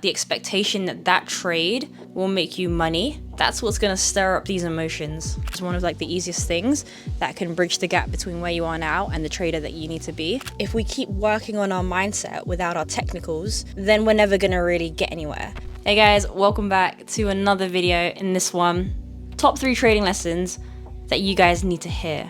the expectation that that trade will make you money, that's what's going to stir up these emotions. It's one of like the easiest things that can bridge the gap between where you are now and the trader that you need to be. If we keep working on our mindset without our technicals, then we're never going to really get anywhere. Hey guys, welcome back to another video. In this one, top 3 trading lessons that you guys need to hear.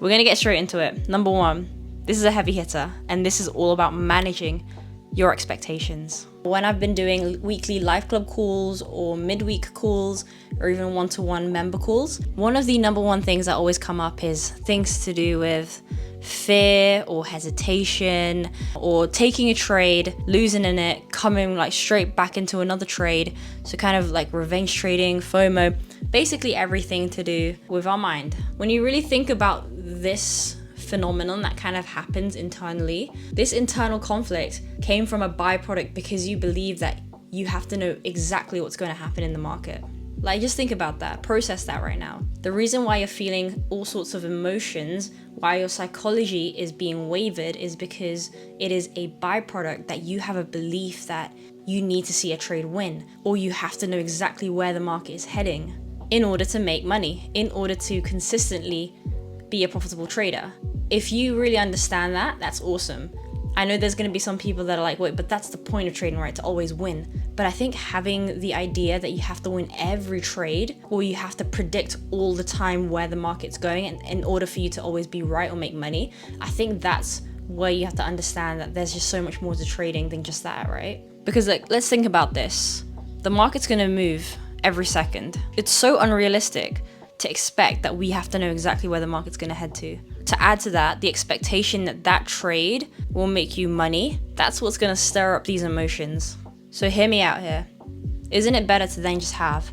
We're going to get straight into it. Number 1, this is a heavy hitter, and this is all about managing your expectations. When I've been doing weekly live club calls or midweek calls or even one-to-one member calls, one of the number 1 things that always come up is things to do with fear or hesitation or taking a trade, losing in it, coming like straight back into another trade. So kind of like revenge trading, FOMO, basically everything to do with our mind. When you really think about this phenomenon that kind of happens internally, this internal conflict came from a byproduct because you believe that you have to know exactly what's going to happen in the market. Like, just think about that, process that right now. The reason why you're feeling all sorts of emotions, why your psychology is being wavered, is because it is a byproduct that you have a belief that you need to see a trade win, or you have to know exactly where the market is heading in order to make money, in order to consistently be a profitable trader. If you really understand that, that's awesome. I know there's going to be some people that are like, wait, but that's the point of trading, right? To always win. But I think having the idea that you have to win every trade, or you have to predict all the time where the market's going in order for you to always be right or make money, I think that's where you have to understand that there's just so much more to trading than just that, right? Because like, let's think about this. The market's going to move every second. It's so unrealistic to expect that we have to know exactly where the market's going to head to. To add to that, the expectation that that trade will make you money, that's what's going to stir up these emotions. So hear me out here. Isn't it better to then just have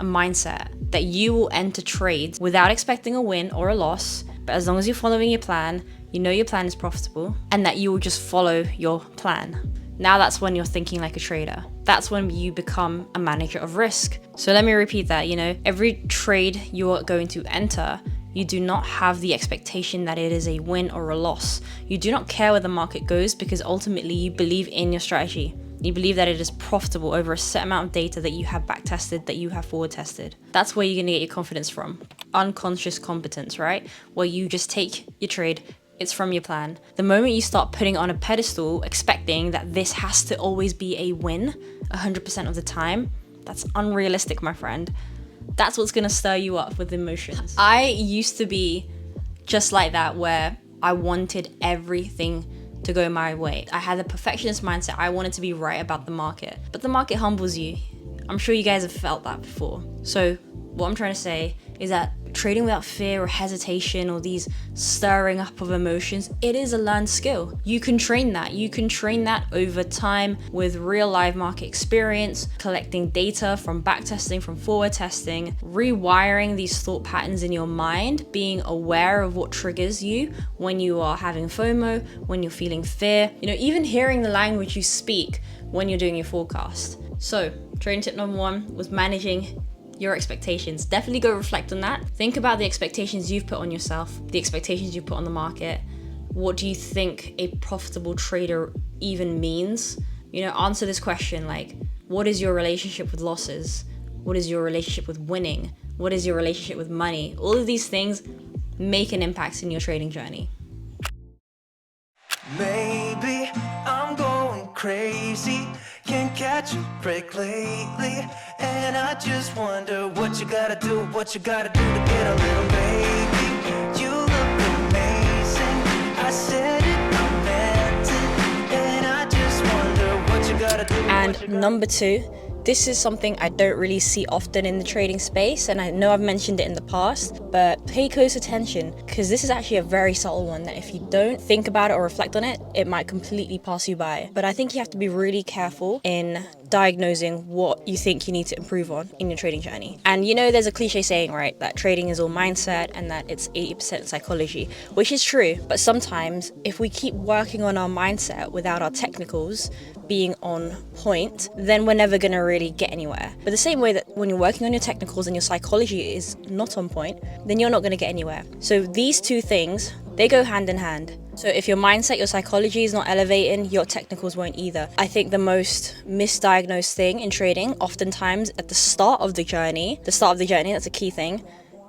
a mindset that you will enter trades without expecting a win or a loss, but as long as you're following your plan, you know your plan is profitable, and that you will just follow your plan? Now that's when you're thinking like a trader. That's when you become a manager of risk. So let me repeat that, every trade you're going to enter, you do not have the expectation that it is a win or a loss. You do not care where the market goes because ultimately you believe in your strategy. You believe that it is profitable over a set amount of data that you have back tested, that you have forward tested. That's where you're gonna get your confidence from. Unconscious competence, right? Where you just take your trade, it's from your plan. The moment you start putting on a pedestal, expecting that this has to always be a win 100% of the time, that's unrealistic, my friend. That's what's gonna stir you up with emotions. I used to be just like that, where I wanted everything to go my way. I had a perfectionist mindset. I wanted to be right about the market, but the market humbles you. I'm sure you guys have felt that before. So what I'm trying to say is that trading without fear or hesitation or these stirring up of emotions, it is a learned skill. You can train that. You can train that over time with real live market experience, collecting data from backtesting, from forward testing, rewiring these thought patterns in your mind, being aware of what triggers you when you are having FOMO, when you're feeling fear, even hearing the language you speak when you're doing your forecast. So trading tip number 1 was managing your expectations. Definitely go reflect on that. Think about the expectations you've put on yourself, the expectations you put on the market. What do you think a profitable trader even means? Answer this question, like, what is your relationship with losses? What is your relationship with winning? What is your relationship with money? All of these things make an impact in your trading journey. Maybe I'm going crazy, can't catch a break lately, and I just wonder what you gotta do to get a little baby. You look amazing, I said it, I meant it, and I just wonder what you gotta do. And number 2, this is something I don't really see often in the trading space, and I know I've mentioned it in the past, but pay close attention, because this is actually a very subtle one that if you don't think about it or reflect on it, it might completely pass you by. But I think you have to be really careful in diagnosing what you think you need to improve on in your trading journey. And there's a cliche saying, right, that trading is all mindset and that it's 80% psychology, which is true. But sometimes if we keep working on our mindset without our technicals being on point, then we're never going to really get anywhere. But the same way that when you're working on your technicals and your psychology is not on point, then you're not going to get anywhere. So these 2 things, They go hand in hand. So if your mindset, your psychology is not elevating, your technicals won't either. I think the most misdiagnosed thing in trading, oftentimes at the start of the journey, that's a key thing,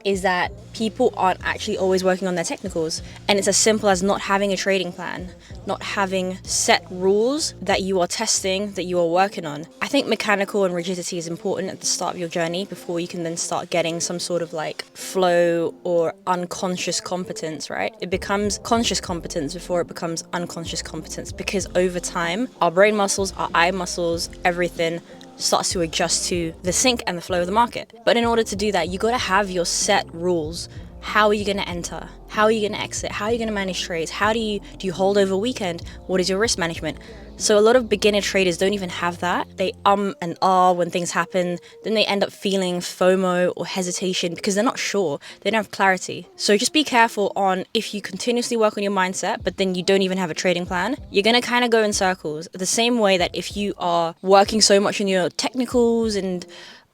is that people aren't actually always working on their technicals. And it's as simple as not having a trading plan, not having set rules that you are testing, that you are working on. I think mechanical and rigidity is important at the start of your journey before you can then start getting some sort of like flow or unconscious competence, right? It becomes conscious competence before it becomes unconscious competence, because over time, our brain muscles, our eye muscles, everything starts to adjust to the sync and the flow of the market. But in order to do that, you got to have your set rules. How are you going to enter? How are you going to exit? How are you going to manage trades? How do you hold over weekend? What is your risk management? So a lot of beginner traders don't even have that. They and ah when things happen. Then they end up feeling FOMO or hesitation because they're not sure. They don't have clarity. So just be careful on if you continuously work on your mindset, but then you don't even have a trading plan, you're going to kind of go in circles. The same way that if you are working so much on your technicals and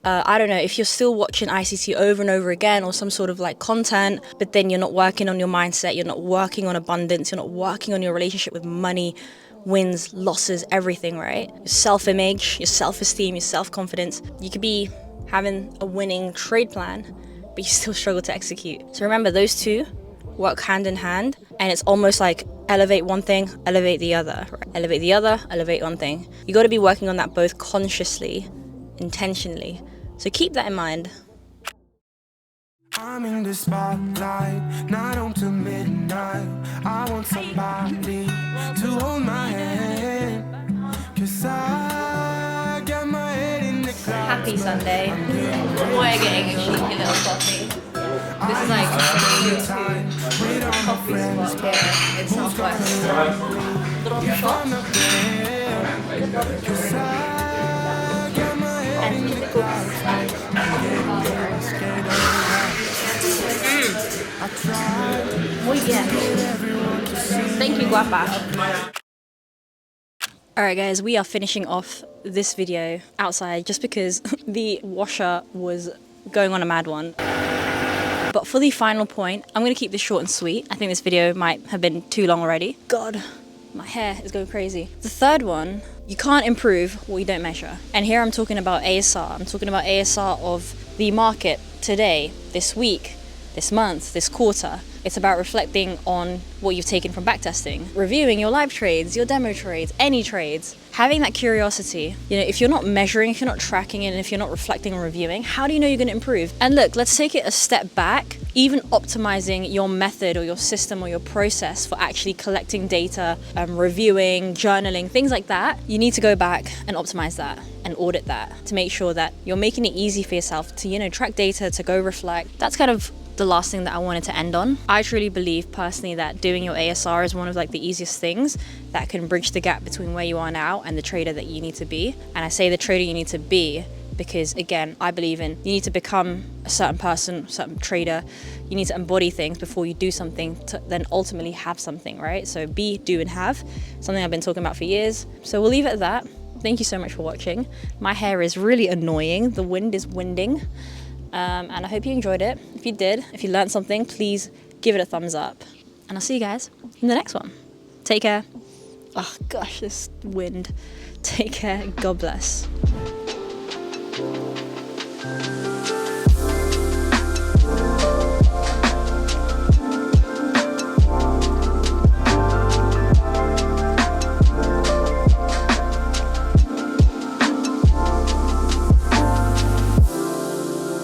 I don't know, if you're still watching ICT over and over again or some sort of like content, but then you're not working on your mindset, you're not working on abundance, you're not working on your relationship with money, wins, losses, everything, right? Your self-image, your self-esteem, your self-confidence. You could be having a winning trade plan, but you still struggle to execute. So remember, those two work hand in hand, and it's almost like elevate one thing, elevate the other, right? Elevate the other, elevate one thing. You got to be working on that both consciously, intentionally. So keep that in mind. I'm in the spotlight, night on to midnight. I want somebody to hold my hand, 'cause I got my head in the clouds. Happy Sunday. We're getting a cheeky little coffee. This is like coffee spot here in Southwest. Little shop. And typical. Muy bien. Thank you, guapa. Alright guys, we are finishing off this video outside just because the washer was going on a mad one. But for the final point, I'm going to keep this short and sweet. I think this video might have been too long already. God, my hair is going crazy. The third one, you can't improve what you don't measure. And here I'm talking about ASR. I'm talking about ASR of the market today, this week, this month, this quarter. It's about reflecting on what you've taken from backtesting, reviewing your live trades, your demo trades, any trades, having that curiosity. You know, if you're not measuring, if you're not tracking it, and if you're not reflecting and reviewing, how do you know you're going to improve? And look, let's take it a step back. Even optimizing your method or your system or your process for actually collecting data, reviewing, journaling, things like that, you need to go back and optimize that and audit that to make sure that you're making it easy for yourself to, you know, track data, to go reflect. That's kind of the last thing that I wanted to end on. I truly believe personally that doing your ASR is one of like the easiest things that can bridge the gap between where you are now and the trader that you need to be. And I say the trader you need to be because, again, I believe in you need to become a certain person, a certain trader. You need to embody things before you do something to then ultimately have something, right? So be, do, and have, something I've been talking about for years. So we'll leave it at that. Thank you so much for watching. My hair is really annoying. The wind is winding. And I hope you enjoyed it. If you did, if you learned something, please give it a thumbs up. And I'll see you guys in the next one. Take care. Oh gosh, this wind. Take care. God bless.